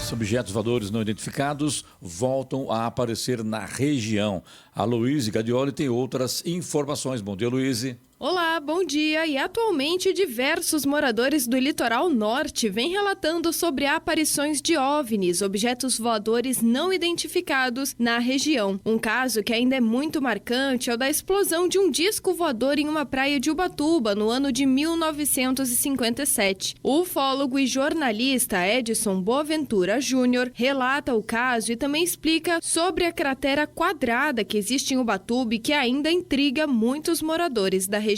mais objetos voadores não identificados voltam a aparecer na região. A Luíse Gadioli tem outras informações. Bom dia, Luíse. Olá, bom dia. E atualmente diversos moradores do litoral norte vêm relatando sobre aparições de OVNIs, objetos voadores não identificados, na região. Um caso que ainda é muito marcante é o da explosão de um disco voador em uma praia de Ubatuba no ano de 1957. O ufólogo e jornalista Edson Boaventura Júnior relata o caso e também explica sobre a cratera quadrada que existe em Ubatuba e que ainda intriga muitos moradores da região.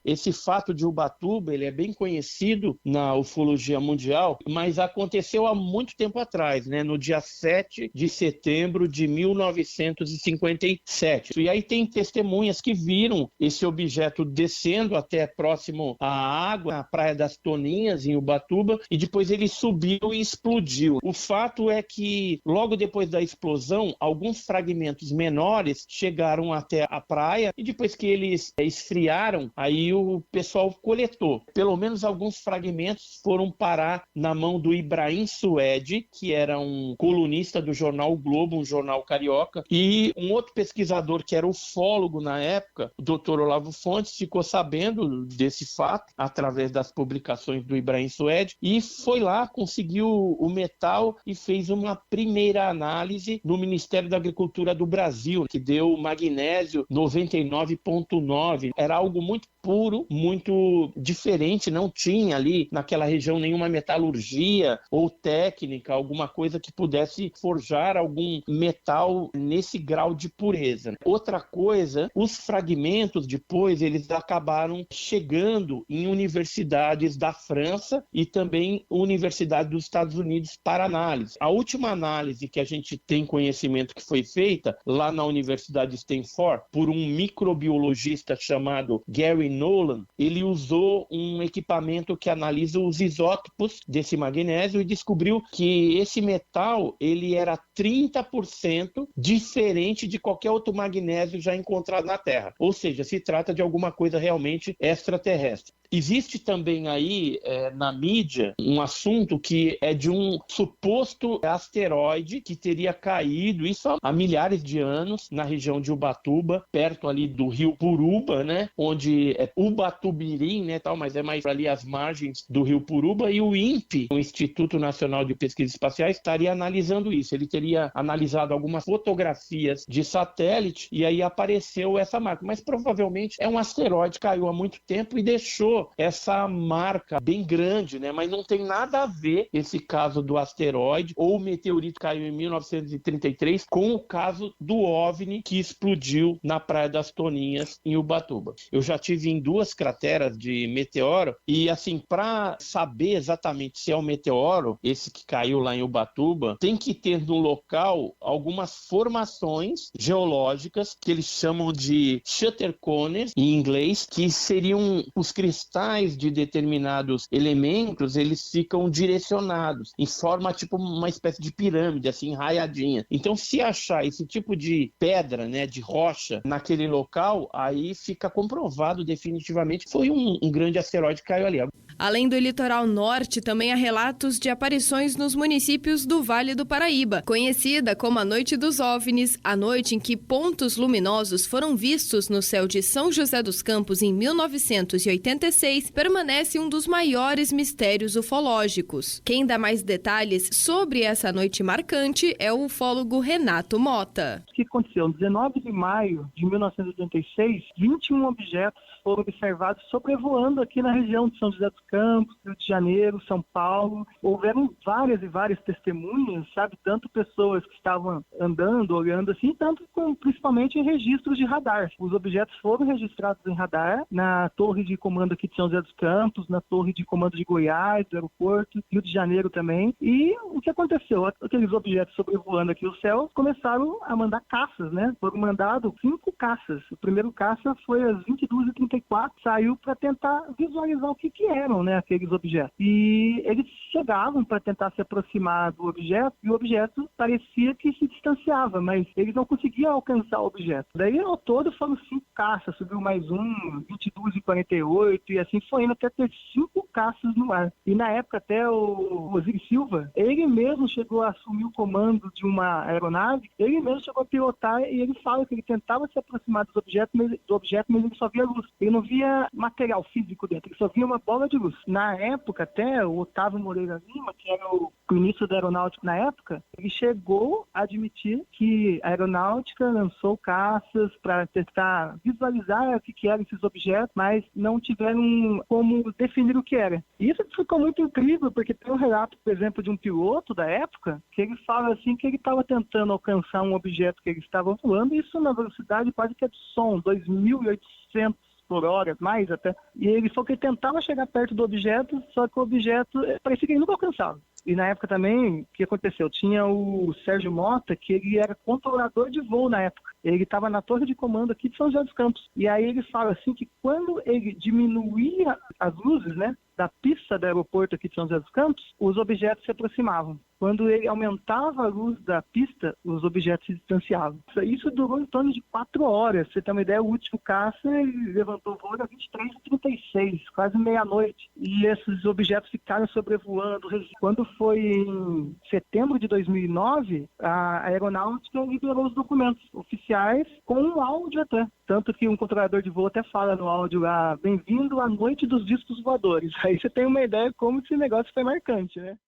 Esse fato de Ubatuba, ele é bem conhecido na ufologia mundial, mas aconteceu há muito tempo atrás, né? No dia 7 de setembro de 1957. E aí tem testemunhas que viram esse objeto descendo até próximo à água, na Praia das Toninhas, em Ubatuba, e depois ele subiu e explodiu. O fato é que, logo depois da explosão, alguns fragmentos menores chegaram até a praia, e depois que eles esfriaram, aí o pessoal coletou. Pelo menos alguns fragmentos foram parar na mão do Ibrahim Suede, que era um colunista do jornal o Globo, um jornal carioca, e um outro pesquisador que era ufólogo na época, o Dr. Olavo Fontes, ficou sabendo desse fato através das publicações do Ibrahim Suede e foi lá, conseguiu o metal e fez uma primeira análise no Ministério da Agricultura do Brasil, que deu magnésio 99,9. Era algo muito puro, muito diferente, não tinha ali naquela região nenhuma metalurgia ou técnica, alguma coisa que pudesse forjar algum metal nesse grau de pureza. Outra coisa, os fragmentos depois eles acabaram chegando em universidades da França e também universidades dos Estados Unidos para análise. A última análise que a gente tem conhecimento que foi feita lá na Universidade de Stanford por um microbiologista chamado Gary Nolan, ele usou um equipamento que analisa os isótopos desse magnésio e descobriu que esse metal ele era 30% diferente de qualquer outro magnésio já encontrado na Terra. Ou seja, se trata de alguma coisa realmente extraterrestre. Existe também aí na mídia um assunto que é de um suposto asteroide que teria caído, isso há milhares de anos, na região de Ubatuba, perto ali do rio Puruba, né, onde é Ubatubirim, né, tal, mas é mais ali as margens do rio Puruba, e o INPE, o Instituto Nacional de Pesquisas Espaciais, estaria analisando isso. Ele teria analisado algumas fotografias de satélite e aí apareceu essa marca, mas provavelmente é um asteroide, caiu há muito tempo e deixou essa marca bem grande, né? Mas não tem nada a ver esse caso do asteroide ou o meteorito caiu em 1933 com o caso do OVNI que explodiu na Praia das Toninhas, em Ubatuba. Eu já tive em 2 crateras de meteoro e, assim, para saber exatamente se é um meteoro, esse que caiu lá em Ubatuba, tem que ter no local algumas formações geológicas que eles chamam de shutter cones, em inglês, que seriam os cristais de determinados elementos, eles ficam direcionados em forma tipo uma espécie de pirâmide, assim, enraiadinha. Então, se achar esse tipo de pedra, né, de rocha naquele local, aí fica comprovado definitivamente que foi um grande asteroide que caiu ali. Além do litoral norte, também há relatos de aparições nos municípios do Vale do Paraíba, conhecida como a Noite dos OVNIs, a noite em que pontos luminosos foram vistos no céu de São José dos Campos em 1986, permanece um dos maiores mistérios ufológicos. Quem dá mais detalhes sobre essa noite marcante é o ufólogo Renato Mota. O que aconteceu? No 19 de maio de 1986, 21 objetos foram observados sobrevoando aqui na região de São José dos Campos, Rio de Janeiro, São Paulo. Houveram várias e várias testemunhas, sabe? Tanto pessoas que estavam andando, olhando assim, tanto principalmente em registros de radar. Os objetos foram registrados em radar na torre de comando aqui de São José dos Campos, na torre de comando de Goiás, do aeroporto, Rio de Janeiro também. E o que aconteceu? Aqueles objetos sobrevoando aqui o céu começaram a mandar caças, né? Foram mandados 5 caças. O primeiro caça foi às 22h30 1994, saiu para tentar visualizar o que eram, né, aqueles objetos. E eles chegavam para tentar se aproximar do objeto, e o objeto parecia que se distanciava, mas eles não conseguiam alcançar o objeto. Daí, ao todo, foram 5 caças, subiu mais um, 22 e 48, e assim foi indo até ter 5 caças no ar. E na época, até o Osiris Silva, ele mesmo chegou a assumir o comando de uma aeronave, ele mesmo chegou a pilotar, e ele fala que ele tentava se aproximar do objeto, mas ele só via luz. Ele não via material físico dentro, ele só via uma bola de luz. Na época, até o Otávio Moreira Lima, que era o ministro da Aeronáutica na época, ele chegou a admitir que a aeronáutica lançou caças para tentar visualizar o que eram esses objetos, mas não tiveram como definir o que era. E isso ficou muito incrível, porque tem um relato, por exemplo, de um piloto da época, que ele fala assim que ele estava tentando alcançar um objeto que ele estava voando, isso na velocidade quase que é de som, 2.800 por hora, mais até. E ele falou que ele tentava chegar perto do objeto, só que o objeto parecia que ele nunca alcançava. E na época também, o que aconteceu? Tinha o Sérgio Mota, que ele era controlador de voo na época. Ele estava na torre de comando aqui de São José dos Campos. E aí ele fala assim que quando ele diminuía as luzes, né, da pista do aeroporto aqui de São José dos Campos, os objetos se aproximavam. Quando ele aumentava a luz da pista, os objetos se distanciavam. Isso durou em torno de 4 horas. Você tem uma ideia, o último caça ele levantou o voo às 23h36, quase meia-noite. E esses objetos ficaram sobrevoando. Quando foi em setembro de 2009, a aeronáutica liberou os documentos oficiais com um áudio até. Tanto que um controlador de voo até fala no áudio lá, bem-vindo à noite dos discos voadores. Aí você tem uma ideia como esse negócio foi marcante, né?